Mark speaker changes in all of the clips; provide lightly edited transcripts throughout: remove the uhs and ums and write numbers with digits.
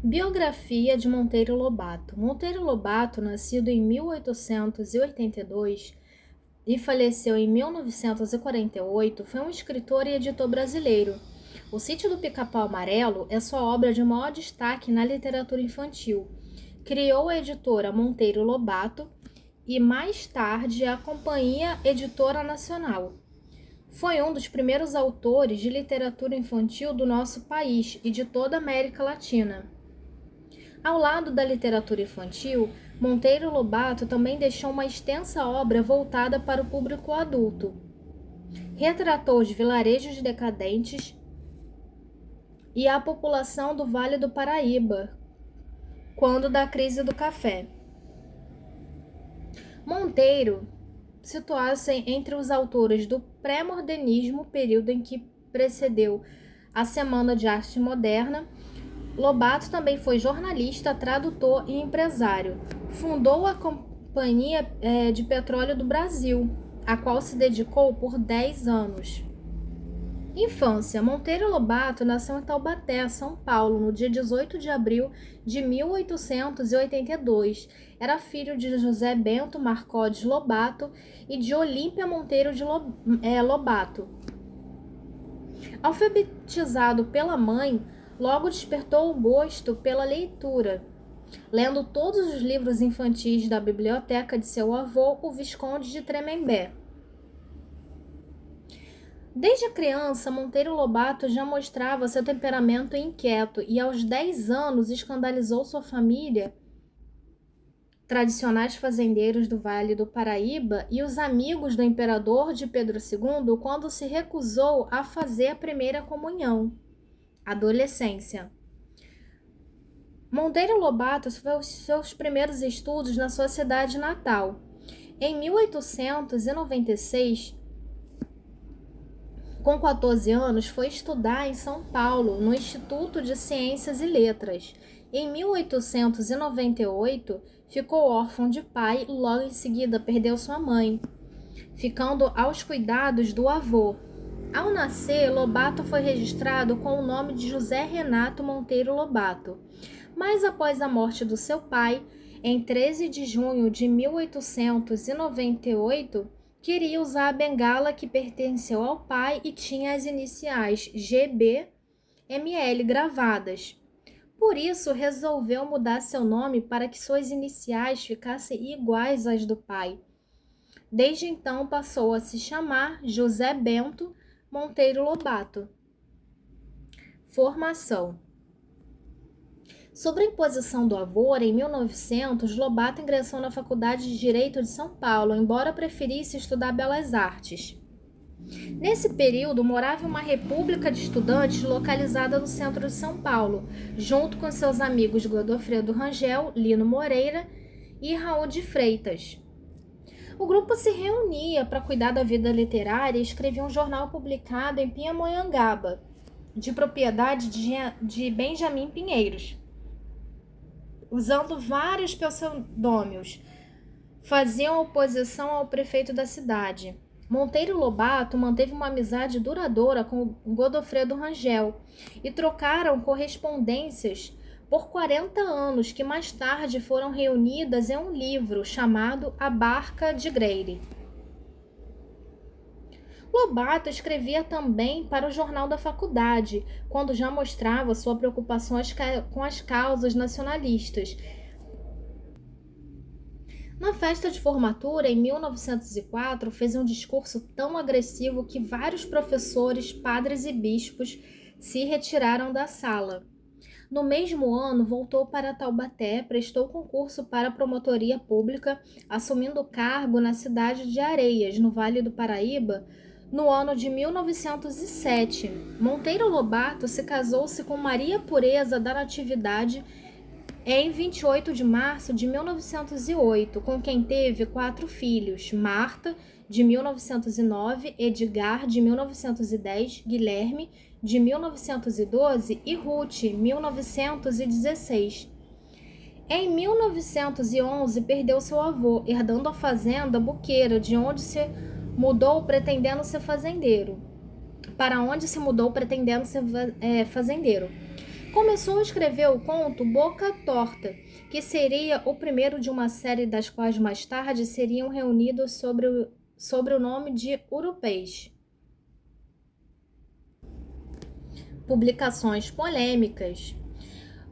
Speaker 1: Biografia de Monteiro Lobato. Monteiro Lobato, nascido em 1882 e faleceu em 1948, foi um escritor e editor brasileiro. O Sítio do Pica-Pau Amarelo é sua obra de maior destaque na literatura infantil. Criou a editora Monteiro Lobato e, mais tarde, a Companhia Editora Nacional. Foi um dos primeiros autores de literatura infantil do nosso país e de toda a América Latina. Ao lado da literatura infantil, Monteiro Lobato também deixou uma extensa obra voltada para o público adulto. Retratou os vilarejos decadentes e a população do Vale do Paraíba, quando da crise do café. Monteiro situava-se entre os autores do pré-modernismo, período em que precedeu a Semana de Arte Moderna. Lobato também foi jornalista, tradutor e empresário. Fundou a Companhia de Petróleo do Brasil, a qual se dedicou por 10 anos. Infância. Monteiro Lobato nasceu em Taubaté, São Paulo, no dia 18 de abril de 1882. Era filho de José Bento Marcodes Lobato e de Olímpia Monteiro de Lobato. Alfabetizado pela mãe, logo despertou o gosto pela leitura, lendo todos os livros infantis da biblioteca de seu avô, o Visconde de Tremembé. Desde criança, Monteiro Lobato já mostrava seu temperamento inquieto e, aos 10 anos, escandalizou sua família, tradicionais fazendeiros do Vale do Paraíba, e os amigos do imperador de Pedro II, quando se recusou a fazer a primeira comunhão. Adolescência. Monteiro Lobato fez seus primeiros estudos na sua cidade natal. Em 1896, com 14 anos, foi estudar em São Paulo, no Instituto de Ciências e Letras. Em 1898, ficou órfão de pai e logo em seguida perdeu sua mãe, ficando aos cuidados do avô. Ao nascer, Lobato foi registrado com o nome de José Renato Monteiro Lobato, mas após a morte do seu pai, em 13 de junho de 1898, queria usar a bengala que pertenceu ao pai e tinha as iniciais GBML gravadas. Por isso, resolveu mudar seu nome para que suas iniciais ficassem iguais às do pai. Desde então, passou a se chamar José Bento Monteiro Lobato. Formação. Sob a imposição do avô, em 1900, Lobato ingressou na Faculdade de Direito de São Paulo, embora preferisse estudar Belas Artes. Nesse período, morava em uma república de estudantes localizada no centro de São Paulo, junto com seus amigos Godofredo Rangel, Lino Moreira e Raul de Freitas. O grupo se reunia para cuidar da vida literária e escrevia um jornal publicado em Pindamonhangaba, de propriedade de Benjamin Pinheiros, usando vários pseudônimos. Faziam oposição ao prefeito da cidade. Monteiro Lobato manteve uma amizade duradoura com Godofredo Rangel e trocaram correspondências por 40 anos, que mais tarde foram reunidas em um livro chamado A Barca de Greire. Lobato escrevia também para o jornal da faculdade, quando já mostrava sua preocupação com as causas nacionalistas. Na festa de formatura, em 1904, fez um discurso tão agressivo que vários professores, padres e bispos se retiraram da sala. No mesmo ano, voltou para Taubaté, prestou concurso para a promotoria pública, assumindo cargo na cidade de Areias, no Vale do Paraíba, no ano de 1907. Monteiro Lobato se casou-se com Maria Pureza da Natividade em 28 de março de 1908, com quem teve 4 filhos: Marta, de 1909, Edgar, de 1910, Guilherme, de 1912 e Ruth, 1916. Em 1911, perdeu seu avô, herdando a fazenda Buqueira, de onde se mudou pretendendo ser fazendeiro. Começou a escrever o conto Boca Torta, que seria o primeiro de uma série das quais mais tarde seriam reunidos sobre o nome de Urupês. Publicações polêmicas.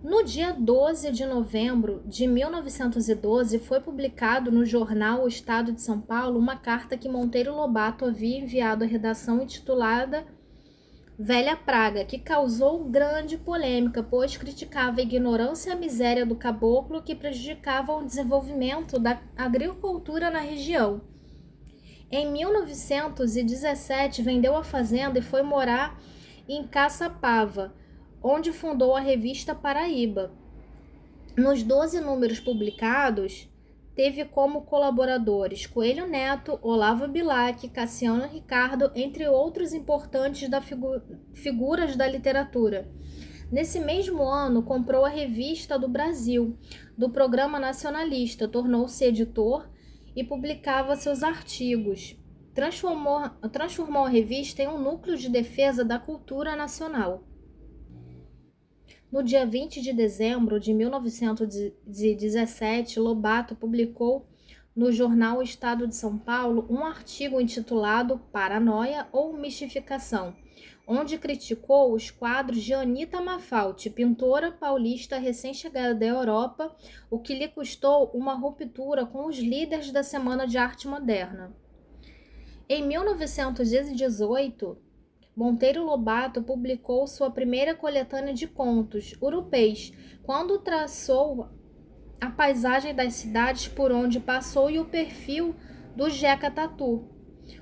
Speaker 1: No dia 12 de novembro de 1912, foi publicado no jornal O Estado de São Paulo uma carta que Monteiro Lobato havia enviado à redação intitulada Velha Praga, que causou grande polêmica, pois criticava a ignorância e a miséria do caboclo que prejudicavam o desenvolvimento da agricultura na região. Em 1917, vendeu a fazenda e foi morar em Caçapava, onde fundou a revista Paraíba. Nos 12 números publicados, teve como colaboradores Coelho Neto, Olavo Bilac, Cassiano Ricardo, entre outros importantes figuras da literatura. Nesse mesmo ano, comprou a Revista do Brasil, do Programa Nacionalista, tornou-se editor e publicava seus artigos. Transformou a revista em um núcleo de defesa da cultura nacional. No dia 20 de dezembro de 1917, Lobato publicou no jornal Estado de São Paulo um artigo intitulado Paranoia ou Mistificação, onde criticou os quadros de Anita Malfatti, pintora paulista recém-chegada da Europa, o que lhe custou uma ruptura com os líderes da Semana de Arte Moderna. Em 1918, Monteiro Lobato publicou sua primeira coletânea de contos, Urupês, quando traçou a paisagem das cidades por onde passou e o perfil do Jeca Tatu,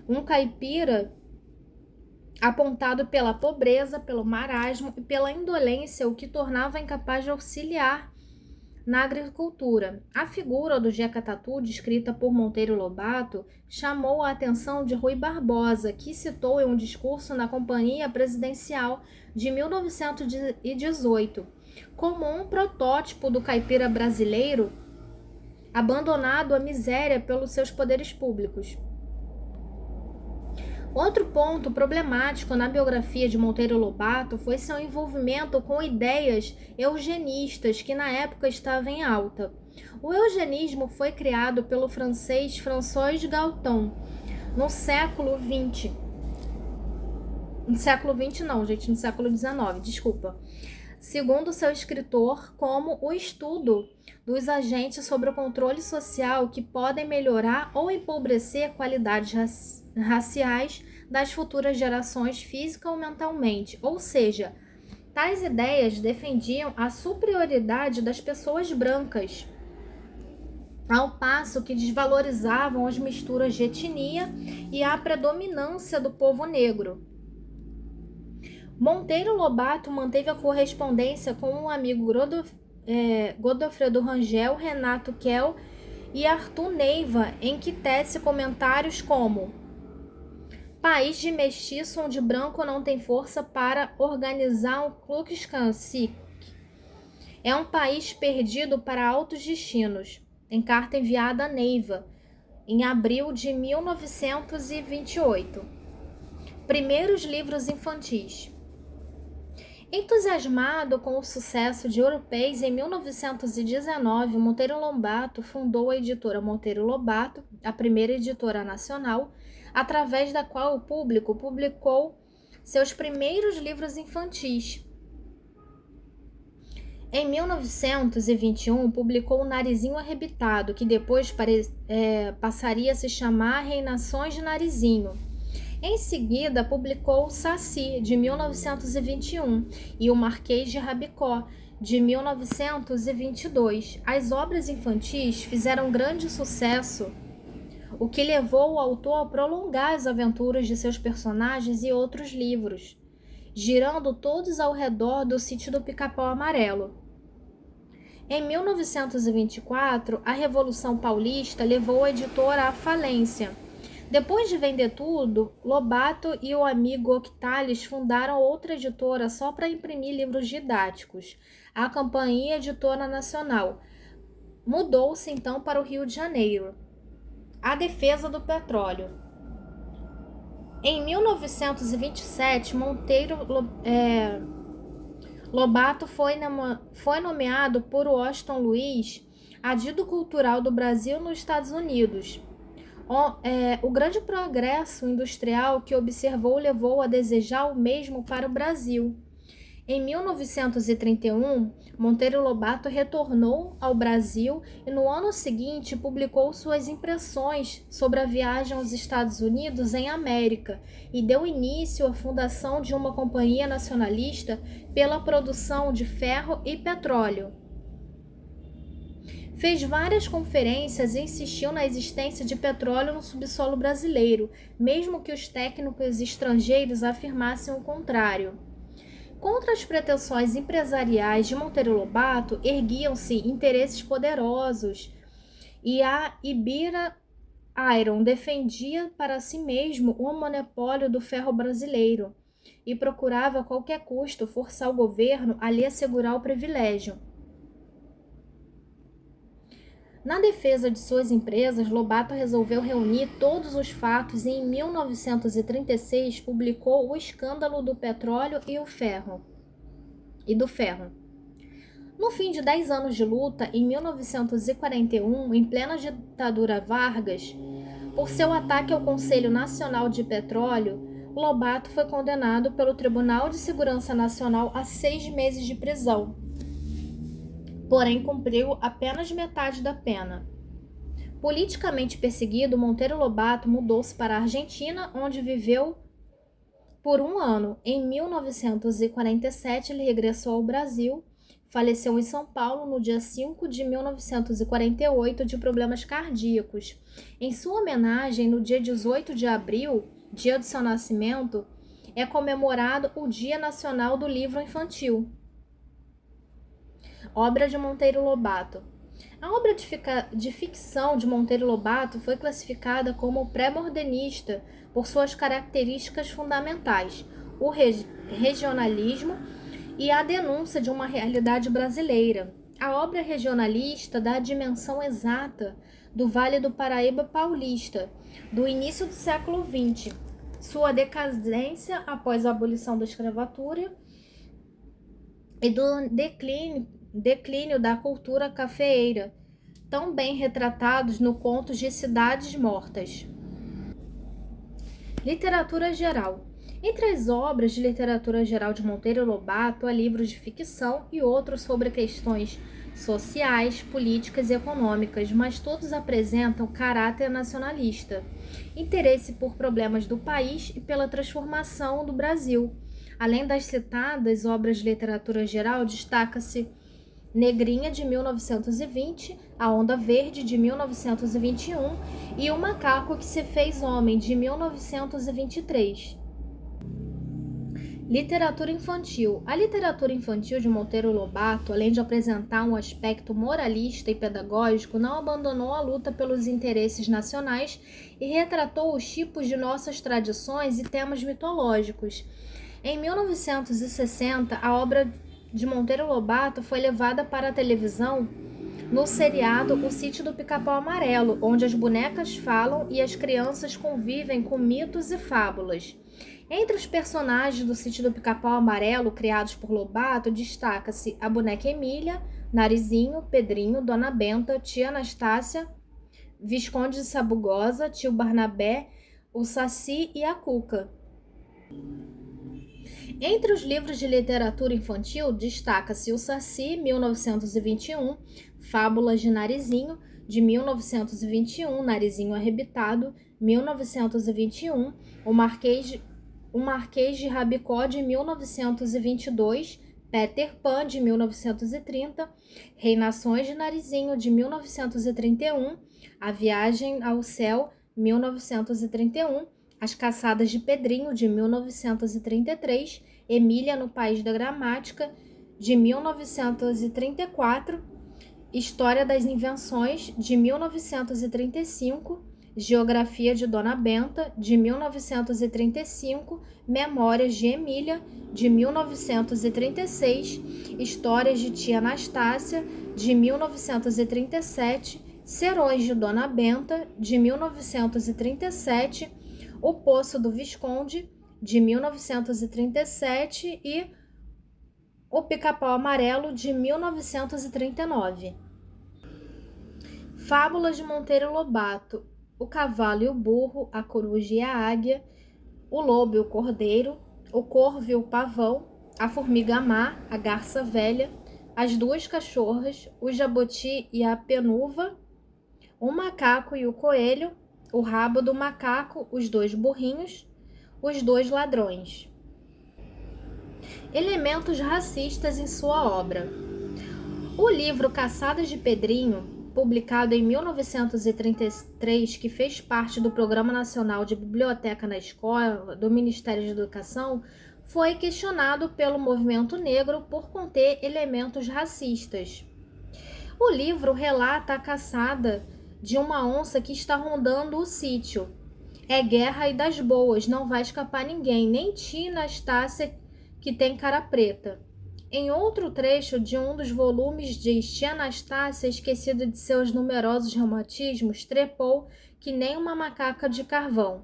Speaker 1: um caipira apontado pela pobreza, pelo marasmo e pela indolência, o que tornava incapaz de auxiliar na agricultura. A figura do Jeca Tatu, descrita por Monteiro Lobato, chamou a atenção de Rui Barbosa, que citou em um discurso na Companhia Presidencial de 1918, como um protótipo do caipira brasileiro abandonado à miséria pelos seus poderes públicos. Outro ponto problemático na biografia de Monteiro Lobato foi seu envolvimento com ideias eugenistas que na época estavam em alta. O eugenismo foi criado pelo francês François Galton no século XX. No século XX não, gente, no século XIX, desculpa. Segundo seu escritor, como o estudo dos agentes sobre o controle social que podem melhorar ou empobrecer qualidades raciais das futuras gerações física ou mentalmente, ou seja, tais ideias defendiam a superioridade das pessoas brancas, ao passo que desvalorizavam as misturas de etnia e a predominância do povo negro. Monteiro Lobato manteve a correspondência com um amigo Godofredo Rangel, Renato Kell e Arthur Neiva, em que tece comentários como: país de mestiço onde branco não tem força para organizar um Ku Klux Klan. É um país perdido para altos destinos. Em carta enviada a Neiva, em abril de 1928. Primeiros livros infantis. Entusiasmado com o sucesso de Urupês, em 1919, Monteiro Lobato fundou a editora Monteiro Lobato, a primeira editora nacional, através da qual o público publicou seus primeiros livros infantis. Em 1921, publicou O Narizinho Arrebitado, que depois passaria a se chamar Reinações de Narizinho. Em seguida, publicou O Saci, de 1921, e O Marquês de Rabicó, de 1922. As obras infantis fizeram grande sucesso, o que levou o autor a prolongar as aventuras de seus personagens e outros livros, girando todos ao redor do sítio do Pica-Pau Amarelo. Em 1924, a Revolução Paulista levou a editora à falência. Depois de vender tudo, Lobato e o amigo Octales fundaram outra editora só para imprimir livros didáticos, a Companhia Editora Nacional. Mudou-se então para o Rio de Janeiro. A defesa do petróleo. Em 1927, Lobato foi nomeado por Washington Luiz adido cultural do Brasil nos Estados Unidos. O grande progresso industrial que observou levou a desejar o mesmo para o Brasil. Em 1931, Monteiro Lobato retornou ao Brasil e no ano seguinte publicou suas impressões sobre a viagem aos Estados Unidos em América e deu início à fundação de uma companhia nacionalista pela produção de ferro e petróleo. Fez várias conferências e insistiu na existência de petróleo no subsolo brasileiro, mesmo que os técnicos estrangeiros afirmassem o contrário. Contra as pretensões empresariais de Monteiro Lobato erguiam-se interesses poderosos e a Ibira Iron defendia para si mesmo o monopólio do ferro brasileiro e procurava a qualquer custo forçar o governo a lhe assegurar o privilégio. Na defesa de suas empresas, Lobato resolveu reunir todos os fatos e, em 1936, publicou O Escândalo do Petróleo e do Ferro. No fim de 10 anos de luta, em 1941, em plena ditadura Vargas, por seu ataque ao Conselho Nacional de Petróleo, Lobato foi condenado pelo Tribunal de Segurança Nacional a 6 meses de prisão. Porém, cumpriu apenas metade da pena. Politicamente perseguido, Monteiro Lobato mudou-se para a Argentina, onde viveu por 1 ano. Em 1947, ele regressou ao Brasil, faleceu em São Paulo no dia 5 de 1948 de problemas cardíacos. Em sua homenagem, no dia 18 de abril, dia do seu nascimento, é comemorado o Dia Nacional do Livro Infantil. Obra de Monteiro Lobato. A obra de ficção de Monteiro Lobato foi classificada como pré-modernista por suas características fundamentais, o regionalismo e a denúncia de uma realidade brasileira. A obra regionalista dá a dimensão exata do Vale do Paraíba paulista, do início do século XX, sua decadência após a abolição da escravatura e do declínio da cultura cafeeira, tão bem retratados no Contos de Cidades Mortas. Literatura geral. Entre as obras de literatura geral de Monteiro Lobato há livros de ficção e outros sobre questões sociais, políticas e econômicas, mas todos apresentam caráter nacionalista, interesse por problemas do país e pela transformação do Brasil. Além das citadas obras de literatura geral, destaca-se Negrinha, de 1920, A Onda Verde, de 1921 e O Macaco que se fez Homem, de 1923. Literatura infantil. A literatura infantil de Monteiro Lobato, além de apresentar um aspecto moralista e pedagógico, não abandonou a luta pelos interesses nacionais e retratou os tipos de nossas tradições e temas mitológicos. Em 1960, a obra de Monteiro Lobato foi levada para a televisão no seriado O Sítio do Pica-Pau Amarelo, onde as bonecas falam e as crianças convivem com mitos e fábulas. Entre os personagens do Sítio do Pica-Pau Amarelo, criados por Lobato, destaca-se a boneca Emília, Narizinho, Pedrinho, Dona Benta, Tia Anastácia, Visconde de Sabugosa, Tio Barnabé, o Saci e a Cuca. Entre os livros de literatura infantil, destaca-se o Saci, 1921, Fábulas de Narizinho, de 1921, Narizinho Arrebitado, 1921, O Marquês de Rabicó, de 1922, Peter Pan, de 1930, Reinações de Narizinho, de 1931, A Viagem ao Céu, 1931, As Caçadas de Pedrinho, de 1933, Emília no País da Gramática, de 1934, História das Invenções, de 1935, Geografia de Dona Benta, de 1935, Memórias de Emília, de 1936, Histórias de Tia Anastácia, de 1937, Serões de Dona Benta, de 1937, O Poço do Visconde, de 1937 e O Pica-Pau Amarelo, de 1939. Fábulas de Monteiro Lobato: O Cavalo e o Burro, a Coruja e a Águia, o Lobo e o Cordeiro, o Corvo e o Pavão, a Formiga Má, a Garça Velha, as Duas Cachorras, o Jabuti e a Penuva, o Macaco e o Coelho, o Rabo do Macaco, os Dois Burrinhos, os Dois Ladrões. Elementos racistas em sua obra. O livro Caçadas de Pedrinho, publicado em 1933, que fez parte do Programa Nacional de Biblioteca na Escola do Ministério da Educação, foi questionado pelo movimento negro por conter elementos racistas. O livro relata a caçada de uma onça que está rondando o sítio. É guerra e das boas, não vai escapar ninguém, nem Tia Anastácia, que tem cara preta. Em outro trecho de um dos volumes diz: Tia Anastácia, esquecida de seus numerosos reumatismos, trepou que nem uma macaca de carvão.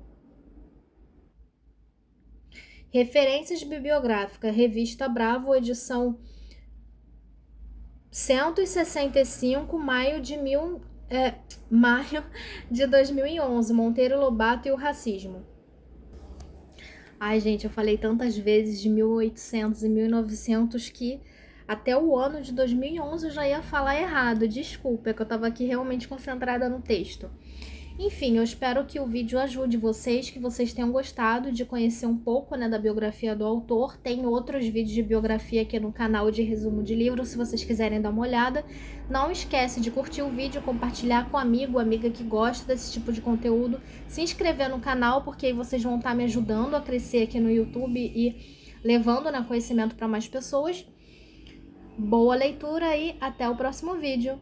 Speaker 1: Referências bibliográficas: Revista Bravo, edição 165, maio de 2011, Monteiro Lobato e o racismo. Ai, gente, eu falei tantas vezes de 1800 e 1900 que até o ano de 2011 eu já ia falar errado. Desculpa, é que eu tava aqui realmente concentrada no texto. Enfim, eu espero que o vídeo ajude vocês, que vocês tenham gostado de conhecer um pouco, né, da biografia do autor. Tem outros vídeos de biografia aqui no canal de resumo de livro, se vocês quiserem dar uma olhada. Não esquece de curtir o vídeo, compartilhar com amigo, amiga que gosta desse tipo de conteúdo, se inscrever no canal, porque aí vocês vão estar me ajudando a crescer aqui no YouTube e levando, né, conhecimento para mais pessoas. Boa leitura e até o próximo vídeo!